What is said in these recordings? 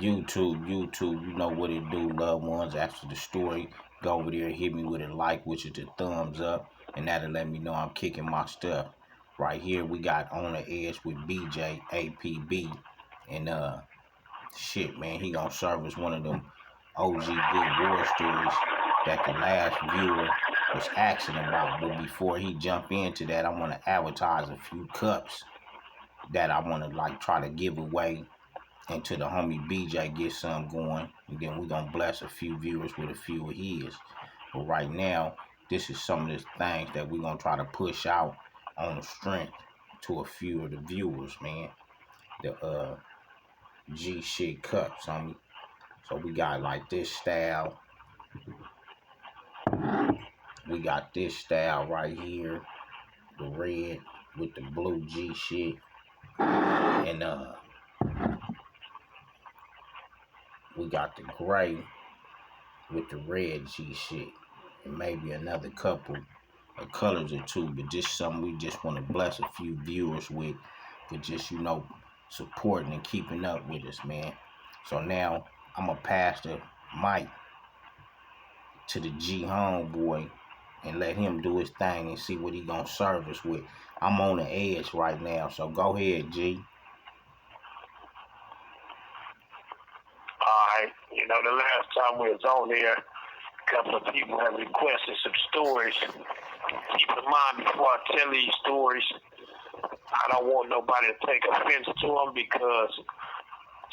YouTube, you know what it do, loved ones. After the story, go over there and hit me with a like, which is the thumbs up, and that'll let me know I'm kicking my stuff. Right here, we got On the Edge with BJ, APB, and shit, man, he gonna serve as one of them OG good war stories that the last viewer was asking about. But before he jump into that, I want to advertise a few cups that I want to like try to give away until the homie BJ gets some going, and then we're gonna bless a few viewers with a few of his. But right now, this is some of the things that we're gonna try to push out on the strength to a few of the viewers, man. The G shit cups, homie. So we got like this style. We got this style right here, the red with the blue G shit, and we got the gray with the red G shit, and maybe another couple of colors or two, but just something we just want to bless a few viewers with, for just, you know, supporting and keeping up with us, man. So now I'm gonna pass the mic to the G homeboy and let him do his thing and see what he gonna serve us with. I'm on the edge right now, so go ahead, G. Alright, you know, the last time we was on here, a couple of people have requested some stories. Keep in mind, before I tell these stories, I don't want nobody to take offense to them, because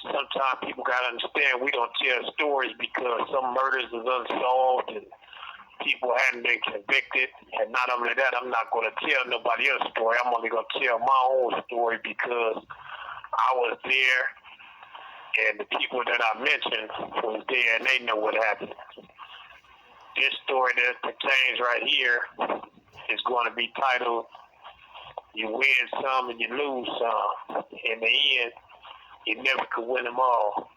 sometimes people got to understand we don't tell stories because some murders is unsolved and people hadn't been convicted. And not only that, I'm not going to tell nobody else's story. I'm only going to tell my own story because I was there, and the people that I mentioned was there, and they know what happened. This story that pertains right here is going to be titled, "You Win Some and You Lose Some. In the end, you never could win them all."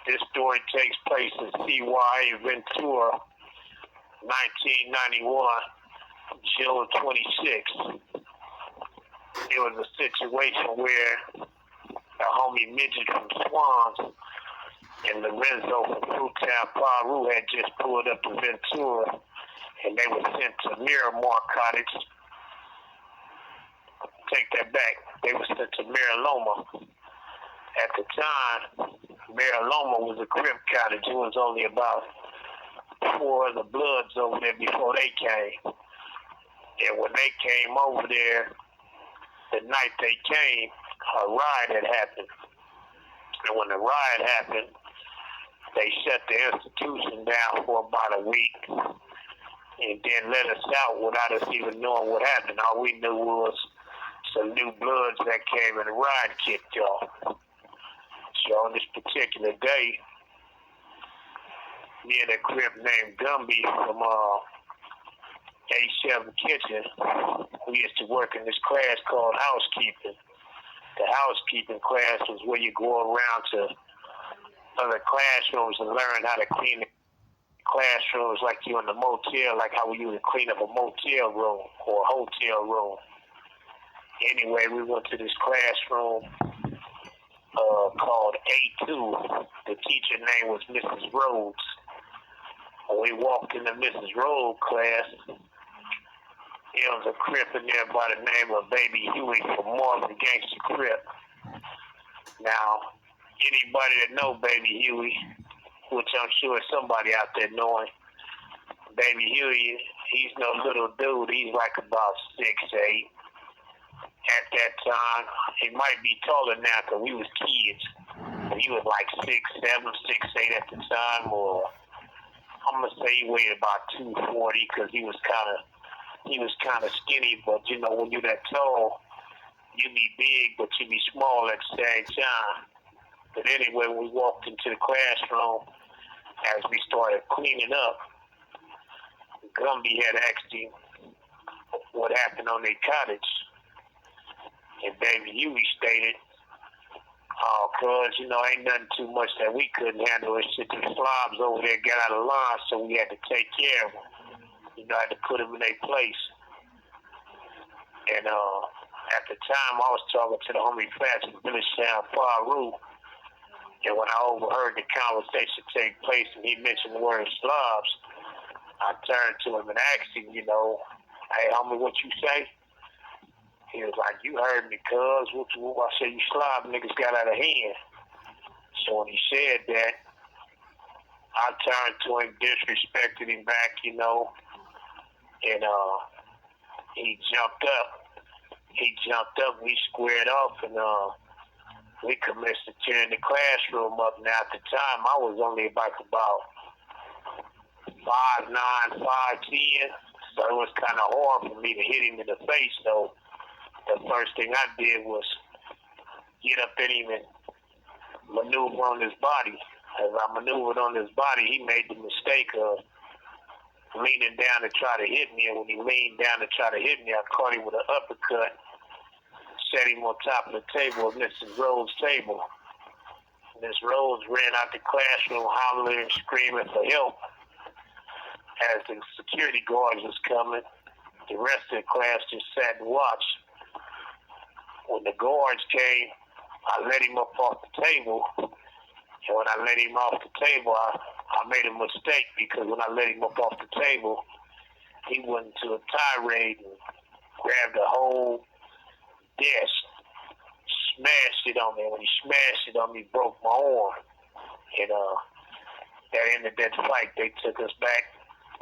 This story takes place in CYA Ventura, 1991, June 26th. It was a situation where a homie Midget from Swans and Lorenzo from Fruitown, Peru had just pulled up to Ventura, and they were sent to Miramar Cottage. Take that back. They were sent to Mariloma. At the time, Mariloma was a Crip cottage. It was only about 4 of the Bloodz over there before they came. And when they came over there, the night they came, a riot had happened. And when the riot happened, they shut the institution down for about a week and then let us out without us even knowing what happened. All we knew was some new Bloodz that came and the riot kicked off. So on this particular day, me and a Crip named Gumby from A7 Kitchen, we used to work in this class called housekeeping. The housekeeping class was where you go around to other classrooms and learn how to clean the classrooms like you in the motel, like how we used to clean up a motel room or a hotel room. Anyway, we went to this classroom called A2. The teacher name was Mrs. Rhodes. When we walked into Mrs. Rhodes' class, there was a Crip in there by the name of Baby Huey from Marvin Gangsta Crip. Now, anybody that know Baby Huey, which I'm sure somebody out there knowing, Baby Huey, he's no little dude. He's like about 6'8". At that time, he might be taller now because we was kids. But he was like 6'7", 6'8" at the time, or I'm gonna say he weighed about 240 because he was kind of skinny. But you know, when you're that tall, you be big, but you be small at the same time. But anyway, we walked into the classroom. As we started cleaning up, Gumby had asked him what happened on their cottage. And Baby Huey stated, cuz, you know, ain't nothing too much that we couldn't handle. It's just the slobs over there got out of line, so we had to take care of them. You know, had to put them in their place. And at the time, I was talking to the homie Fats from Village Sound, Peru. And when I overheard the conversation take place and he mentioned the word slobs, I turned to him and asked him, hey, homie, what you say? He was like, you heard me, cuz. What I said, you slob niggas got out of hand. So when he said that, I turned to him, disrespected him back, and he jumped up. We squared off, and we commenced to tear the classroom up. Now, at the time, I was only about 5'9", 5'10", so it was kind of hard for me to hit him in the face. So the first thing I did was get up at him and maneuver on his body. As I maneuvered on his body, he made the mistake of leaning down to try to hit me. And when he leaned down to try to hit me, I caught him with an uppercut, set him on top of the table of Mrs. Rhodes' table. Miss Rhodes ran out the classroom hollering and screaming for help. As the security guards was coming, the rest of the class just sat and watched. When the guards came, I let him up off the table. And when I let him off the table, I made a mistake, because when I let him up off the table, he went into a tirade and grabbed the whole desk, smashed it on me. When he smashed it on me, broke my arm. And that ended that fight. They took us back.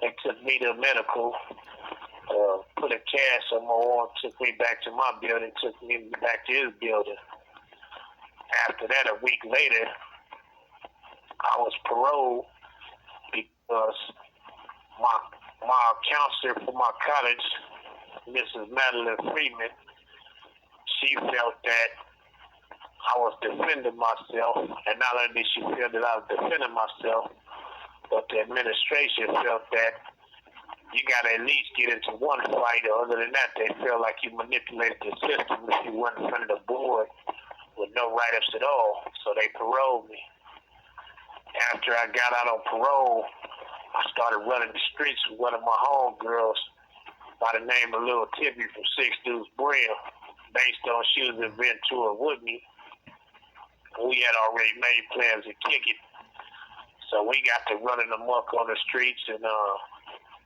They took me to medical, put a cast on my arm, took me back to my building, took me back to his building. After that, a week later, I was paroled because my counselor for my college, Mrs. Madeline Freeman, she felt that I was defending myself, and not only did she feel that I was defending myself, but the administration felt that you got to at least get into one fight. Other than that, they felt like you manipulated the system if you went in front of the board with no write-ups at all. So they paroled me. After I got out on parole, I started running the streets with one of my homegirls by the name of Lil Tippy from Six Dudes Brim, based on she was in Ventura with me. We had already made plans to kick it. So we got to running amok on the streets, and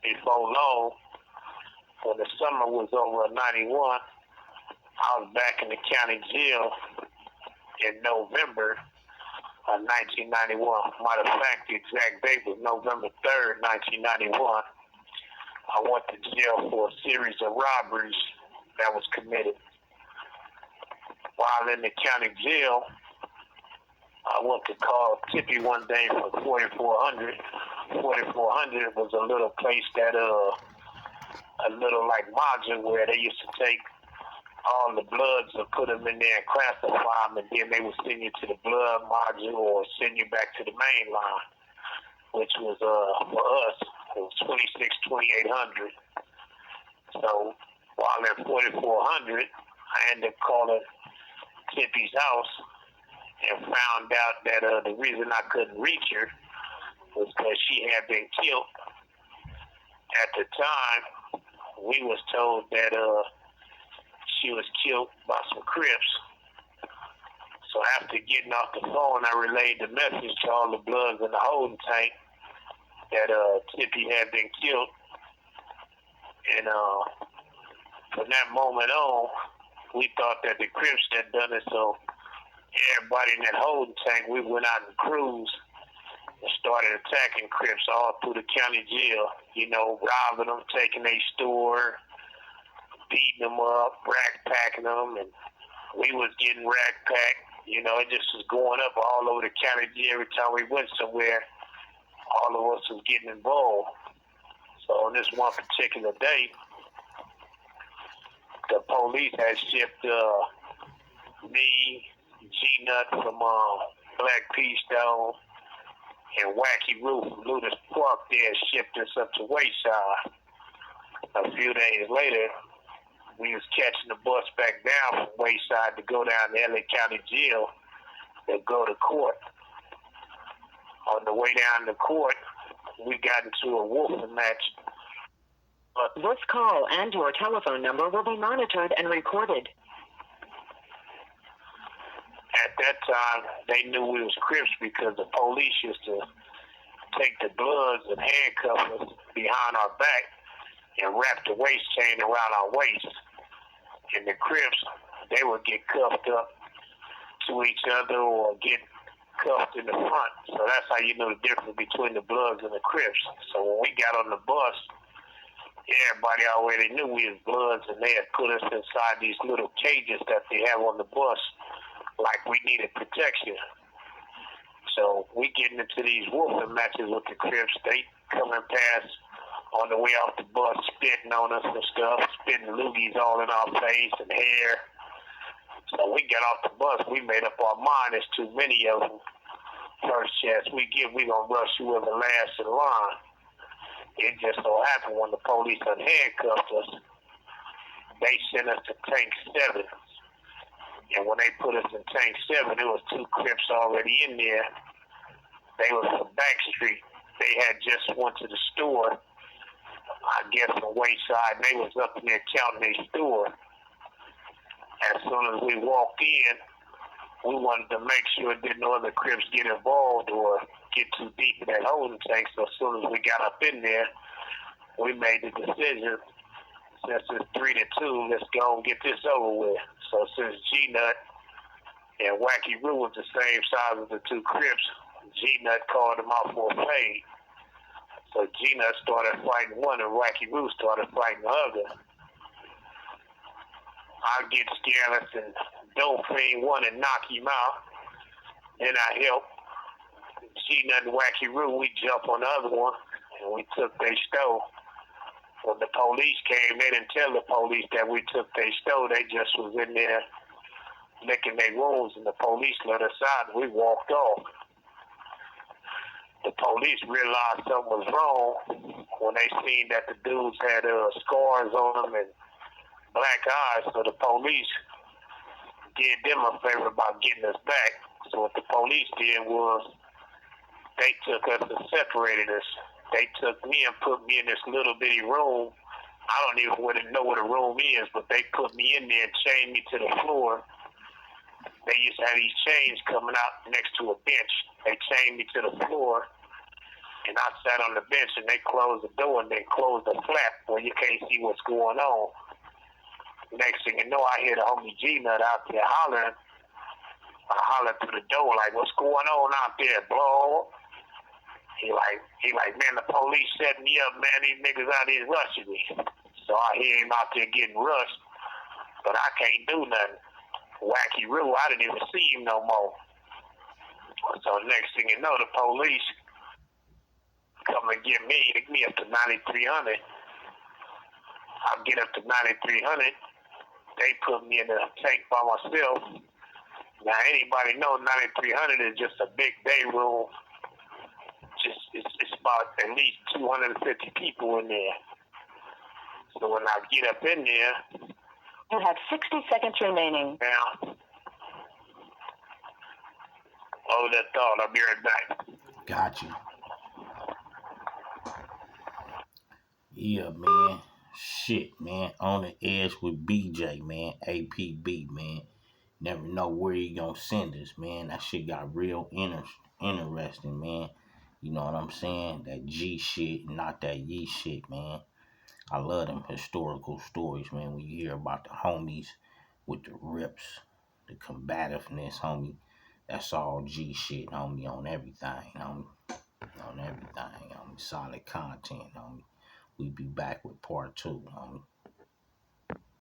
before long, when the summer was over in 91, I was back in the county jail in November of 1991. Matter of fact, the exact date was November 3rd, 1991. I went to jail for a series of robberies that was committed. While in the county jail, I went to call Tippy one day for 4400. 4400 was a little place that, a little like module where they used to take all the Bloodz and put them in there and classify them, and then they would send you to the blood module or send you back to the main line, which was, for us, it was 2800. So while at 4400, I ended up calling Tippy's house and found out that the reason I couldn't reach her was because she had been killed. At the time, we was told that she was killed by some Crips. So after getting off the phone, I relayed the message to all the Bloodz in the holding tank that Tippy had been killed. And from that moment on, we thought that the Crips had done it. So everybody in that holding tank, we went out and cruised and started attacking Crips all through the county jail. Robbing them, taking their store, beating them up, rack packing them, and we was getting rack packed. It just was going up all over the county jail. Every time we went somewhere, all of us was getting involved. So on this one particular day, the police had shipped me, G-Nut from Black P.t.1.win, and Wacky Roof from Ludus Park there shipped us up to Wayside. A few days later, we was catching the bus back down from Wayside to go down to LA County Jail to go to court. On the way down to court, we got into a wolfing match. This call and your telephone number will be monitored and recorded. At that time, they knew we was Crips because the police used to take the Bloodz and handcuff us behind our back and wrap the waist chain around our waist. And the Crips, they would get cuffed up to each other or get cuffed in the front. So that's how you know the difference between the Bloodz and the Crips. So when we got on the bus, everybody already knew we was Bloodz, and they had put us inside these little cages that they have on the bus, like we needed protection. So we getting into these whooping matches with the Crips. They coming past on the way off the bus, spitting on us and stuff, spitting loogies all in our face and hair. So we got off the bus. We made up our mind. There's too many of them. First chance we get, we gonna rush you in the last in line. It just so happened when the police unhandcuffed us, they sent us to Tank 7. And when they put us in Tank 7, there was 2 Crips already in there. They was from Backstreet. They had just went to the store, I guess from Wayside, and they was up in there counting their store. As soon as we walked in, we wanted to make sure that no other Crips get involved or get too deep in that holding tank. So as soon as we got up in there, we made the decision, since it's 3-2, let's go and get this over with. So since G-Nut and Wacky Roo was the same size as the 2 Crips, G-Nut called them out for a fade. So G-Nut started fighting one and Wacky Roo started fighting the other. I get Scarlett and Dolphin one and knock him out. Then I help G-Nut and Wacky Roo, we jump on the other one and we took their stove. When the police came, they didn't tell the police that we took their stove. They just was in there licking their wounds, and the police let us out, and we walked off. The police realized something was wrong when they seen that the dudes had scars on them and black eyes, so the police did them a favor by getting us back. So what the police did was they took us and separated us. They took me and put me in this little bitty room. I don't even really know what a room is, but they put me in there and chained me to the floor. They used to have these chains coming out next to a bench. They chained me to the floor, and I sat on the bench, and they closed the door and then closed the flap where you can't see what's going on. Next thing you know, I hear the homie G-Nut out there hollering. I hollered through the door like, what's going on out there, bro? He like, man, the police set me up, man. These niggas out here rushing me. So I hear him out there getting rushed, but I can't do nothing. Wacky Roo, I didn't even see him no more. So next thing you know, the police come and get me up to 9300. I get up to 9300. They put me in the tank by myself. Now anybody know 9300 is just a big day room. It's about at least 250 people in there. So when I get up in there, you have 60 seconds remaining. Now, hold that thought. I'll be right back. Got you. Yeah, man. Shit, man. On the edge with BJ, man. APB, man. Never know where he gonna send us, man. That shit got real interesting, man. You know what I'm saying? That G shit, not that Ye shit, man. I love them historical stories, man. When you hear about the homies with the rips, the combativeness, homie. That's all G shit, homie, on everything, homie. On everything, homie. Solid content, homie. We be back with part 2, homie.